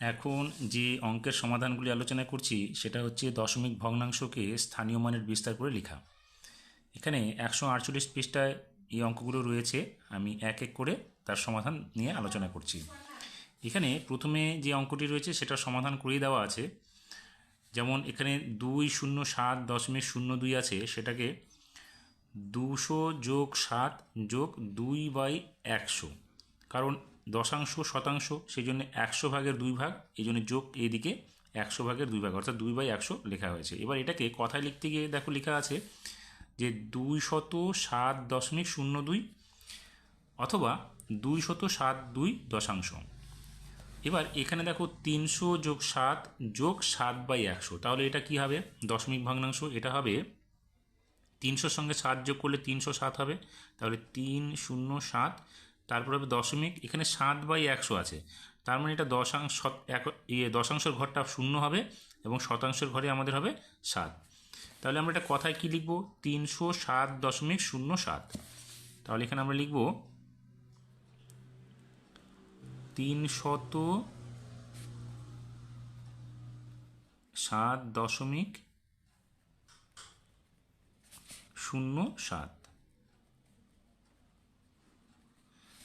এখন যে অঙ্কের সমাধানগুলি আলোচনা করছি সেটা হচ্ছে দশমিক ভগ্নাংশকে স্থানীয় মানের বিস্তার করে লেখা। এখানে 148 পৃষ্ঠায় এই অঙ্কগুলো রয়েছে। আমি এক এক করে তার সমাধান নিয়ে আলোচনা করছি। এখানে প্রথমে যে অঙ্কটি রয়েছে সেটার সমাধান করিয়ে দেওয়া আছে। যেমন এখানে 207.02 আছে, সেটাকে 200 যোগ 7 যোগ 2/100, কারণ দশাংশ শতাংশ, সেই জন্য 100/2 এই জন্য যোগ এইদিকে 100/2, অর্থাৎ 2/100 লেখা হয়েছে। এবার এটাকে কথায় লিখতে গিয়ে দেখো লেখা আছে যে 207.02 অথবা 207.2 দশাংশ। এবার এখানে দেখো 300 যোগ 7 যোগ 7/100, তাহলে এটা কি হবে? দশমিক ভগ্নাংশ। এটা হবে 300-র সঙ্গে 7 যোগ করলে 307 হবে, তাহলে 307। তারপর হবে দশমিক, এখানে 7/100 আছে, তার মানে এটা দশাংশের ঘরটা 0 হবে এবং শতাংশের ঘরে আমাদের হবে 7। তাহলে আমরা এটা কথায় কি লিখব? 307.07। তাহলে এখানে আমরা লিখব 307.07।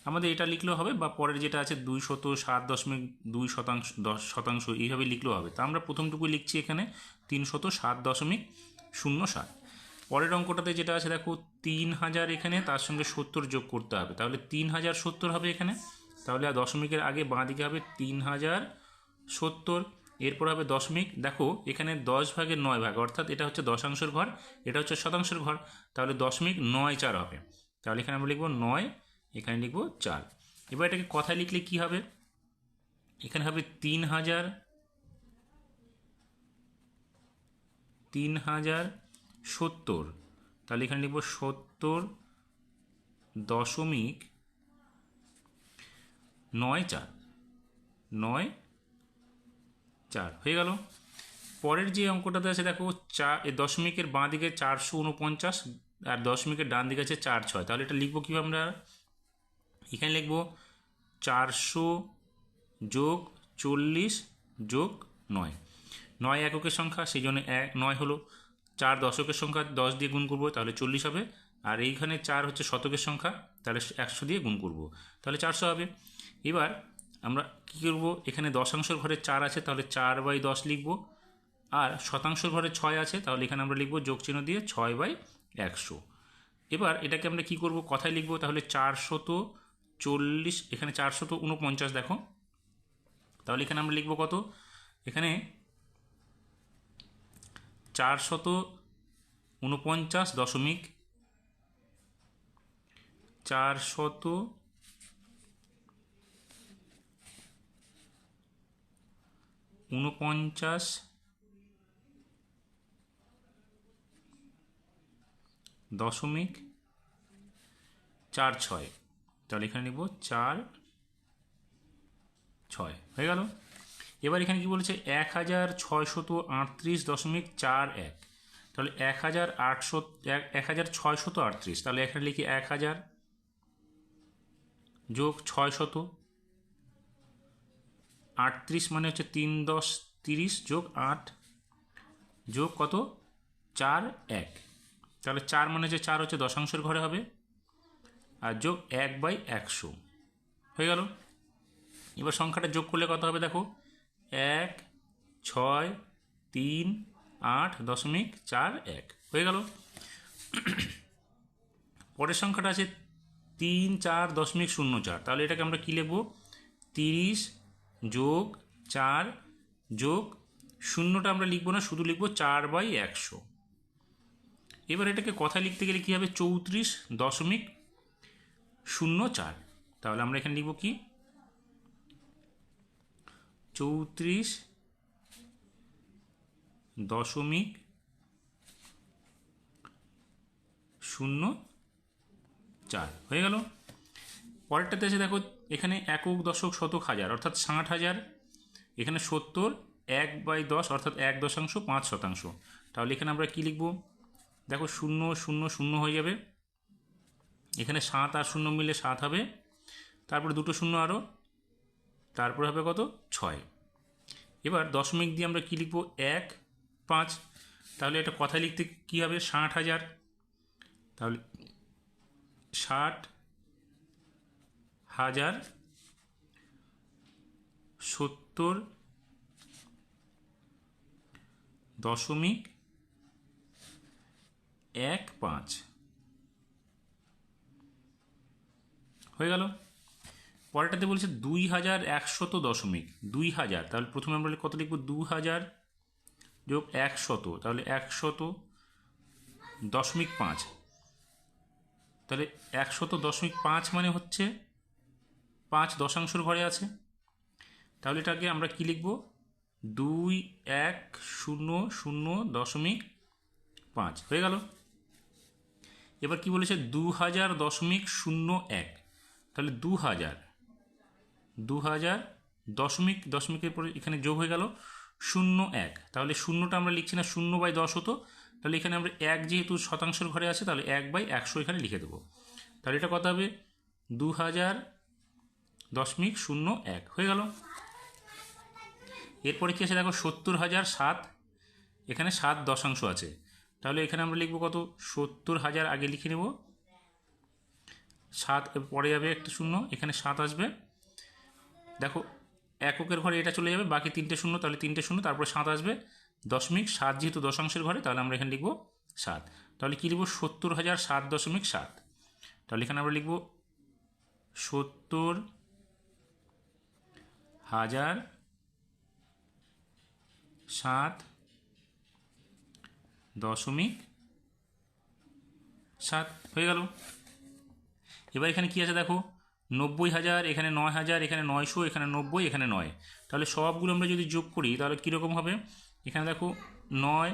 আমাদের এটা লিখলেও হবে, বা পরের যেটা আছে 207.2 এইভাবে লিখলেও হবে। তা আমরা প্রথমটুকু লিখছি এখানে 307.07। পরের অঙ্কটাতে যেটা আছে দেখো 3000, এখানে তার সঙ্গে 70 যোগ করতে হবে, তাহলে 3070 হবে এখানে। তাহলে দশমিকের আগে বাঁ দিকে হবে 3070, এরপর হবে দশমিক। দেখো এখানে 10/9, অর্থাৎ এটা হচ্ছে দশাংশের ঘর, এটা হচ্ছে শতাংশের ঘর, তাহলে 0.94 হবে। তাহলে এখানে আমরা লিখব 9, এখানে লিখব 4। এবার এটাকে কথায় লিখলে কি হবে? এখানে হবে 3070, তাহলে এখানে লিখব 70.94 হয়ে গেল। পরের যে অঙ্কটাতে আছে দেখো দশমিকের বাঁ দিকে 449 আর দশমিকের ডান দিকে আছে 46, তাহলে এটা লিখবো কীভাবে আমরা? এখানে লিখব 400 যোগ 40 যোগ 9। 9 এককের সংখ্যা, সেই জন্য 9 হলো। 4 দশকের সংখ্যা, 10 দিয়ে গুণ করবো, তাহলে 40 হবে। আর এইখানে 4 হচ্ছে শতকের সংখ্যা, তাহলে 100 দিয়ে গুণ করব, তাহলে 400 হবে। এবার আমরা কী করব? এখানে দশাংশের ঘরে 4 আছে, তাহলে 4/10 লিখব। আর শতাংশের ঘরে 6 আছে, তাহলে এখানে আমরা লিখব যোগ চিহ্ন দিয়ে 6/100। এবার এটাকে আমরা কি করব? কথায় লিখব, তাহলে 440, এখানে 449 দেখো, তাহলে এখানে আমরা লিখব কত? এখানে 449.46, তাহলে এখানে লিখব 46 হয়ে গেল। এবার এখানে কি বলেছে? 1638.41, তাহলে 1638, তাহলে এখানে লিখি 1000 যোগ 638, মানে হচ্ছে 3 10 30 যোগ 8 যোগ কত? 41, তাহলে 4 মানে হচ্ছে 4 হচ্ছে দশাংশের ঘরে হবে, আর যোগ 1/100 হয়ে গেল। এবার সংখ্যাটা যোগ করলে কত হবে দেখো? 1638.41 হয়ে গেল। পরের সংখ্যাটা আছে 34.04, তাহলে এটাকে আমরা কী লিখব? 30 যোগ 4 যোগ 0টা আমরা লিখবো না, শুধু লিখবো 4/100। এবার এটাকে কথায় লিখতে গেলে কী হবে? 34.04, তাহলে আমরা এখানে লিখব কি? 34.04 হয়ে গেল। পরেরটাতে আছে দেখো, এখানে একক দশক শতক হাজার, অর্থাৎ 60,000, এখানে 70 1/10, অর্থাৎ 1.5 তাহলে এখানে আমরা কি লিখব? দেখো 0 0 0 হয়ে যাবে, এখানে 7 আর 0 মিলে 7 হবে, তারপরে দুটো শূন্য আরও, তারপরে হবে কত? 6। এবার দশমিক দিয়ে আমরা কী লিখব 1 5, তাহলে এটা কথায় লিখতে কী হবে 60,000, তাহলে 60,000 70.15 হয়ে গেল। পরেরটাতে বলছে 2100 দশমিক 2000, তাহলে প্রথমে আমরা কত লিখব 2000 যোগ 100, তাহলে 100.5, তাহলে 100.5 মানে হচ্ছে 5 দশাংশের ঘরে আছে, তাহলে এটাকে আমরা কি লিখব 2100.5 হয়ে গেল। এবার কি বলেছে 2000.01, তাহলে 2000 দশমিকের পরে এখানে যোগ হয়ে গেল 01, তাহলে শূন্যটা আমরা লিখছি না, 0/10 হতো, তাহলে এখানে আমরা 1 যেহেতু শতাংশের ঘরে আছে তাহলে 1/100 এখানে লিখে দেবো, তাহলে এটা কত হবে 2000.01 হয়ে গেল। এরপরে কি আছে দেখো 70,007, এখানে 7 দশাংশ আছে, তাহলে এখানে আমরা লিখব কত 70,000 আগে লিখে নেব, 7 পরে যাবে একটা শূন্য, এখানে 7 আসবে, দেখো এককের ঘরে এটা চলে যাবে, বাকি 3টে শূন্য, তাহলে 3টে শূন্য, তারপরে 7 আসবে, 7 যেহেতু দশাংশের ঘরে তাহলে আমরা এখানে লিখব 7, তাহলে কী লিখব 70,007.7, তাহলে এখানে আমরা লিখব 70,007.7 হয়ে গেল। এবার এখানে কি আছে দেখো 90,000, এখানে 9,000, এখানে 900, এখানে 90, এখানে 9, তাহলে সবগুলো আমরা যদি যোগ করি তাহলে কীরকম হবে, এখানে দেখো 9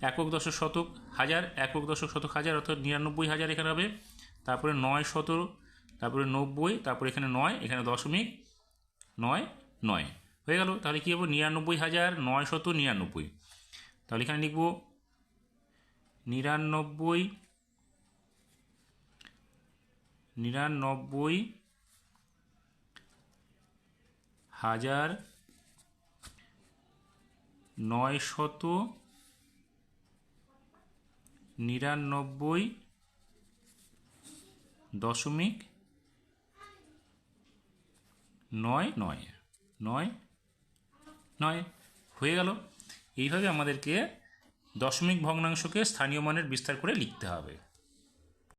একক দশক শতক হাজার, একক দশক শতক হাজার, অর্থাৎ 99,000 এখানে হবে, তারপরে 900, তারপরে 90, তারপরে এখানে 9, এখানে 0.99 হয়ে গেল, তাহলে কী হবে 99,999, তাহলে এখানে লিখব 99,999.99 হয়ে গেল। এইভাবে আমাদেরকে দশমিক ভগ্নাংশকে স্থানীয় মানের বিস্তার করে লিখতে হবে।